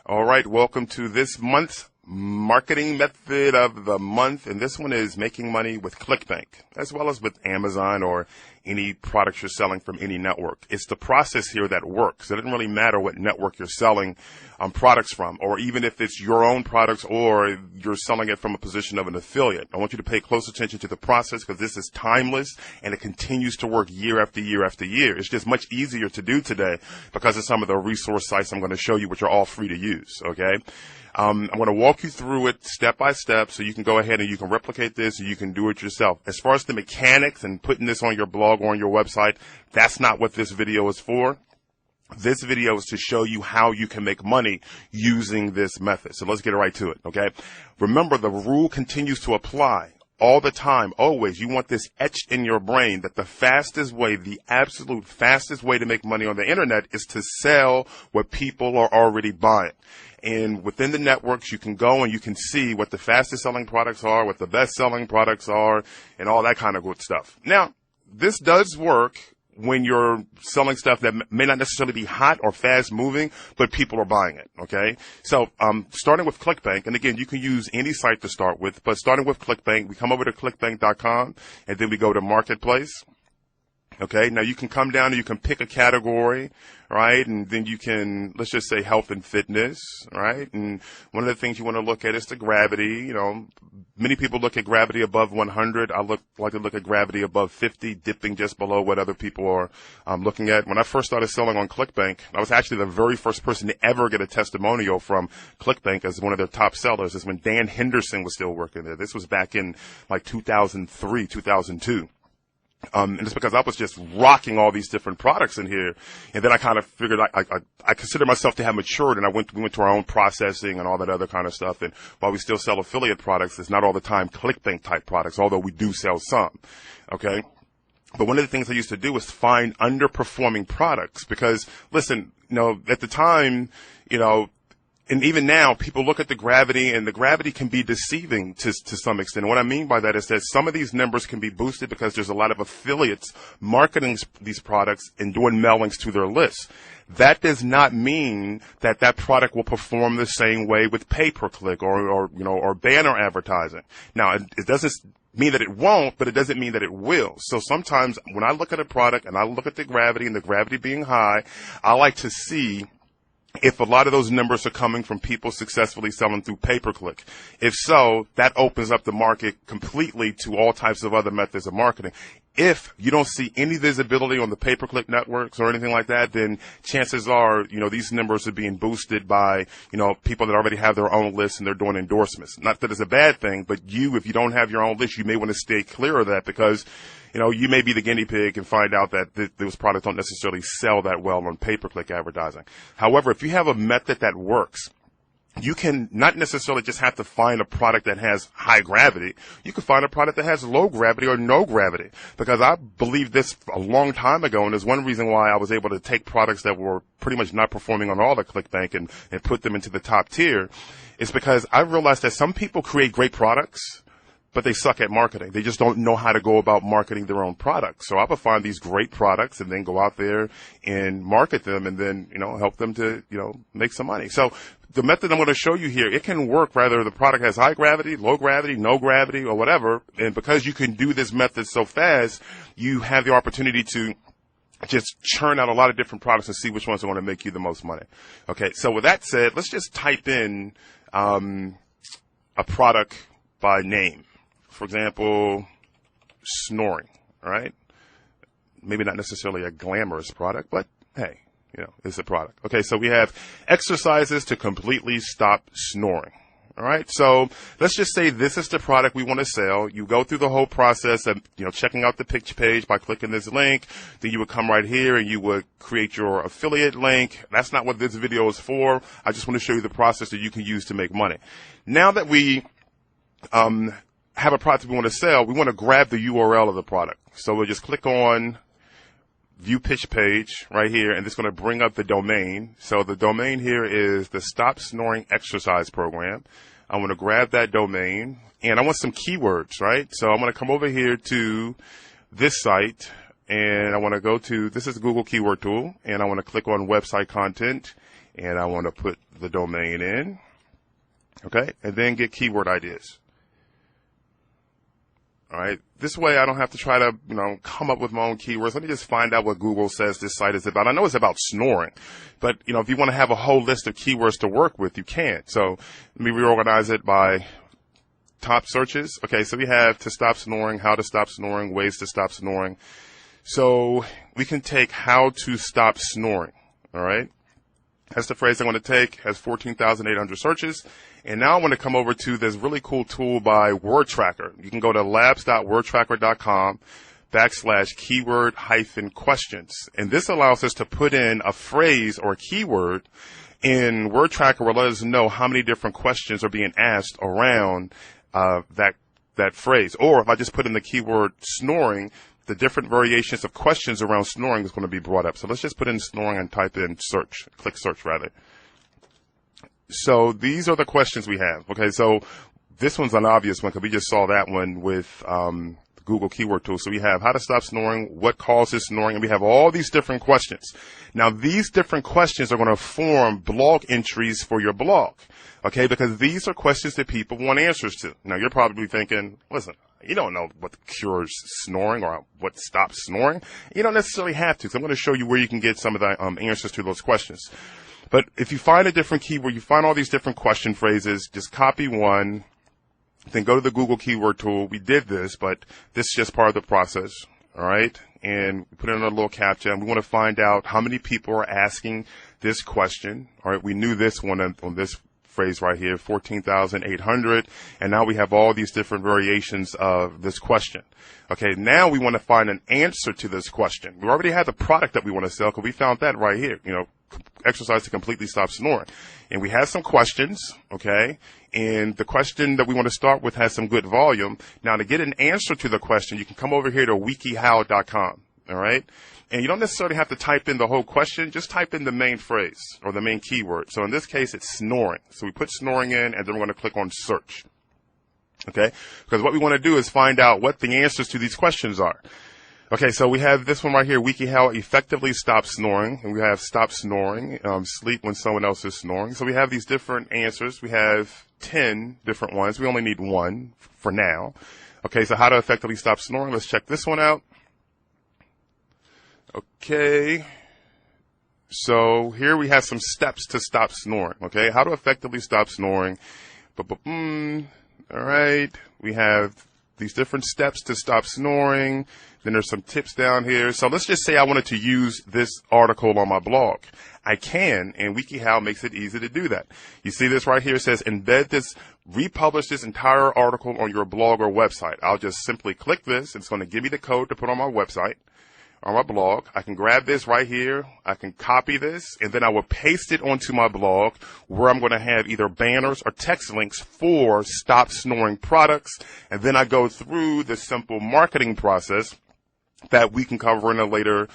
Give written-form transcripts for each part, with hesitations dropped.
All right, welcome to this month's marketing method of the month, and this one is making money with ClickBank, as well as with Amazon or any products you're selling from any network. It's the process here that works. It doesn't really matter what network you're selling products from, or even if it's your own products or you're selling it from a position of an affiliate. I want you to pay close attention to the process because this is timeless and it continues to work year after year after year. It's just much easier to do today because of some of the resource sites I'm going to show you, which are all free to use, okay? I'm going to walk you through it step by step so you can go ahead and you can replicate this and you can do it yourself. As far as the mechanics and putting this on your blog or on your website, that's not what this video is for. This video is to show you how you can make money using this method. So let's get right to it, okay? Remember, the rule continues to apply all the time, always. You want this etched in your brain that the fastest way, the absolute fastest way to make money on the internet is to sell what people are already buying. And within the networks, you can go and you can see what the fastest selling products are, what the best selling products are, and all that kind of good stuff. Now, this does work when you're selling stuff that may not necessarily be hot or fast moving, but people are buying it, okay? So, starting with ClickBank, and again, you can use any site to start with, but starting with ClickBank, we come over to clickbank.com, and then we go to Marketplace. Okay, now you can come down and you can pick a category, right? And then you can, let's just say health and fitness, right? And one of the things you want to look at is the gravity. You know, many people look at gravity above 100. I like to look at gravity above 50, dipping just below what other people are looking at. When I first started selling on ClickBank, I was actually the very first person to ever get a testimonial from ClickBank as one of their top sellers. Is when Dan Henderson was still working there. This was back in like 2003, 2002. And it's because I was just rocking all these different products in here. And then I kind of figured I consider myself to have matured, and we went to our own processing and all that other kind of stuff. And while we still sell affiliate products, it's not all the time ClickBank type products, although we do sell some. Okay. But one of the things I used to do was find underperforming products because, listen, you know, at the time, you know, and even now, people look at the gravity, and the gravity can be deceiving to some extent. And what I mean by that is that some of these numbers can be boosted because there's a lot of affiliates marketing these products and doing mailings to their lists. That does not mean that that product will perform the same way with pay-per-click or banner advertising. Now, it doesn't mean that it won't, but it doesn't mean that it will. So sometimes when I look at a product and I look at the gravity and the gravity being high, I like to see if a lot of those numbers are coming from people successfully selling through pay-per-click. If so, that opens up the market completely to all types of other methods of marketing. If you don't see any visibility on the pay-per-click networks or anything like that, then chances are, you know, these numbers are being boosted by, you know, people that already have their own lists and they're doing endorsements. Not that it's a bad thing, but if you don't have your own list, you may want to stay clear of that because, you know, you may be the guinea pig and find out that those products don't necessarily sell that well on pay-per-click advertising. However, if you have a method that works, you can not necessarily just have to find a product that has high gravity. You can find a product that has low gravity or no gravity. Because I believed this a long time ago, and there's one reason why I was able to take products that were pretty much not performing on all the ClickBank and put them into the top tier. Is because I realized that some people create great products, but they suck at marketing. They just don't know how to go about marketing their own products. So I would find these great products and then go out there and market them and then, you know, help them to, you know, make some money. So the method I'm going to show you here, it can work whether the product has high gravity, low gravity, no gravity, or whatever. And because you can do this method so fast, you have the opportunity to just churn out a lot of different products and see which ones are going to make you the most money. Okay, so with that said, let's just type in a product by name. For example, snoring, all right? Maybe not necessarily a glamorous product, but hey, you know, it's a product. Okay, so we have exercises to completely stop snoring. All right, so let's just say this is the product we want to sell. You go through the whole process of, you know, checking out the pitch page by clicking this link. Then you would come right here and you would create your affiliate link. That's not what this video is for. I just want to show you the process that you can use to make money. Now that we have a product we want to sell, we want to grab the URL of the product. So we'll just click on View Pitch Page right here, and it's going to bring up the domain. So the domain here is the Stop Snoring Exercise Program. I want to grab that domain, and I want some keywords, right? So I'm going to come over here to this site, and I want to go to, this is the Google Keyword Tool, and I want to click on Website Content, and I want to put the domain in. Okay, and then get keyword ideas. All right, this way I don't have to try to, come up with my own keywords. Let me just find out what Google says this site is about. I know it's about snoring, but, if you want to have a whole list of keywords to work with, you can. So let me reorganize it by top searches. Okay, so we have to stop snoring, how to stop snoring, ways to stop snoring. So we can take how to stop snoring. All right, that's the phrase I want to take. Has 14,800 searches. And now I want to come over to this really cool tool by Word Tracker. You can go to labs.wordtracker.com/keyword-questions. And this allows us to put in a phrase or a keyword, and Word Tracker will let us know how many different questions are being asked around that phrase. Or if I just put in the keyword snoring, the different variations of questions around snoring is going to be brought up. So let's just put in snoring and type in search, click search rather. So these are the questions we have. Okay, so this one's an obvious one because we just saw that one with the Google keyword tool. So we have how to stop snoring, what causes snoring, and we have all these different questions. Now these different questions are going to form blog entries for your blog. Okay, because these are questions that people want answers to. Now you're probably thinking, listen, you don't know what cures snoring or what stops snoring. You don't necessarily have to. So I'm going to show you where you can get some of the answers to those questions. But if you find a different keyword, you find all these different question phrases, just copy one, then go to the Google keyword tool. We did this, but this is just part of the process. All right. And we put in a little captcha, and we want to find out how many people are asking this question. All right. We knew this one on this phrase right here, 14,800. And now we have all these different variations of this question. Okay. Now we want to find an answer to this question. We already had the product that we want to sell because we found that right here, exercise to completely stop snoring. And we have some questions, okay? And the question that we want to start with has some good volume. Now, to get an answer to the question, you can come over here to wikihow.com, all right? And you don't necessarily have to type in the whole question. Just type in the main phrase or the main keyword. So in this case, it's snoring. So we put snoring in, and then we're going to click on search, okay? Because what we want to do is find out what the answers to these questions are. Okay, so we have this one right here, WikiHow effectively stop snoring, and we have stop snoring, sleep when someone else is snoring. So we have these different answers. We have 10 different ones. We only need one for now. Okay, so how to effectively stop snoring. Let's check this one out. Okay, so here we have some steps to stop snoring. Okay, how to effectively stop snoring. All right, we have these different steps to stop snoring. Then there's some tips down here. So let's just say I wanted to use this article on my blog. I can, and WikiHow makes it easy to do that. You see this right here? It says embed this, republish this entire article on your blog or website. I'll just simply click this. It's going to give me the code to put on my website, on my blog. I can grab this right here. I can copy this, and then I will paste it onto my blog where I'm going to have either banners or text links for stop snoring products. And then I go through the simple marketing process that we can cover in a later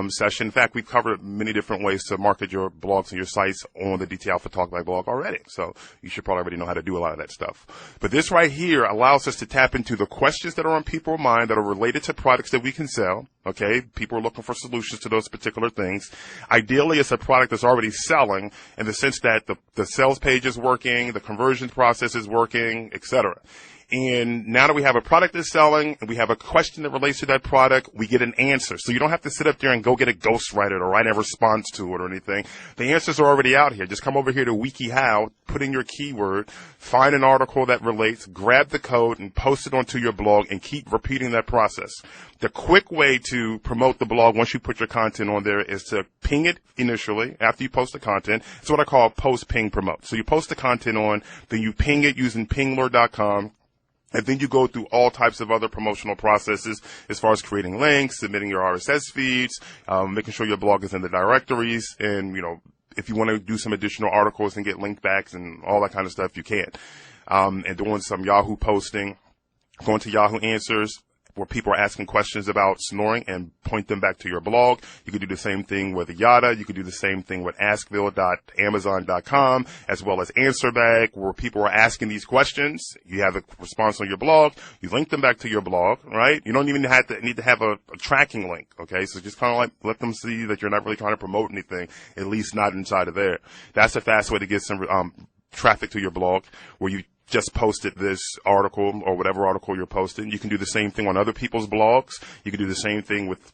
session. In fact, we've covered many different ways to market your blogs and your sites on the DT Alpha Talk Live blog already. So you should probably already know how to do a lot of that stuff. But this right here allows us to tap into the questions that are on people's mind that are related to products that we can sell. Okay, people are looking for solutions to those particular things. Ideally, it's a product that's already selling in the sense that the sales page is working, the conversion process is working, etc. And now that we have a product that's selling and we have a question that relates to that product, we get an answer. So you don't have to sit up there and go get a ghostwriter or write a response to it or anything. The answers are already out here. Just come over here to WikiHow, put in your keyword, find an article that relates, grab the code and post it onto your blog and keep repeating that process. The quick way to promote the blog once you put your content on there is to ping it initially after you post the content. It's what I call post ping promote. So you post the content on, then you ping it using pinglore.com. And then you go through all types of other promotional processes as far as creating links, submitting your RSS feeds, making sure your blog is in the directories. And, if you want to do some additional articles and get link backs and all that kind of stuff, you can. And doing some Yahoo posting, going to Yahoo Answers, where people are asking questions about snoring and point them back to your blog. You could do the same thing with Yada. You could do the same thing with askville.amazon.com, as well as AnswerBag, where people are asking these questions. You have a response on your blog. You link them back to your blog, right? You don't even need to have a tracking link, okay? So just kind of like let them see that you're not really trying to promote anything, at least not inside of there. That's a fast way to get some traffic to your blog, where you just posted this article or whatever article you're posting. You can do the same thing on other people's blogs. You can do the same thing with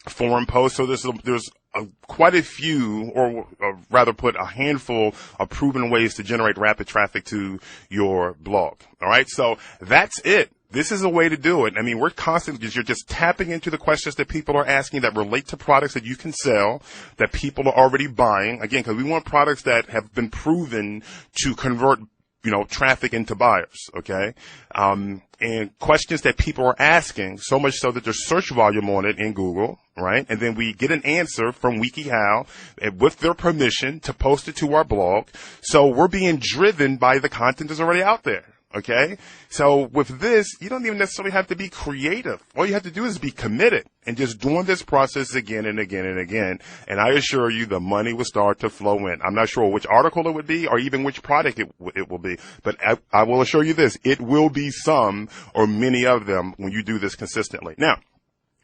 forum posts. So there's quite a few, or rather put a handful of proven ways to generate rapid traffic to your blog. All right. So that's it. This is a way to do it. I mean, we're constantly, you're just tapping into the questions that people are asking that relate to products that you can sell, that people are already buying. Again, because we want products that have been proven to convert, traffic into buyers, okay? And questions that people are asking, so much so that there's search volume on it in Google, right? And then we get an answer from WikiHow with their permission to post it to our blog. So we're being driven by the content that's already out there. Okay. So with this, you don't even necessarily have to be creative. All you have to do is be committed and just doing this process again and again and again. And I assure you the money will start to flow in. I'm not sure which article it would be or even which product it will be, but I will assure you this, it will be some or many of them when you do this consistently. Now,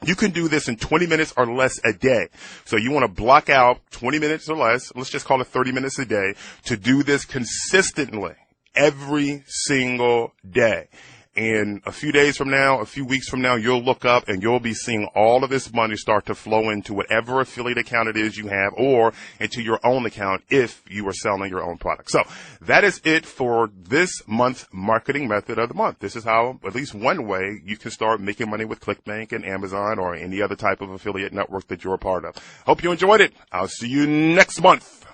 you can do this in 20 minutes or less a day. So you want to block out 20 minutes or less, let's just call it 30 minutes a day, to do this consistently. Every single day. And a few days from now, a few weeks from now, you'll look up and you'll be seeing all of this money start to flow into whatever affiliate account it is you have, or into your own account if you are selling your own product. So that is it for this month's marketing method of the month. This is how, at least one way, you can start making money with ClickBank and Amazon or any other type of affiliate network that you're a part of. Hope you enjoyed it. I'll see you next month.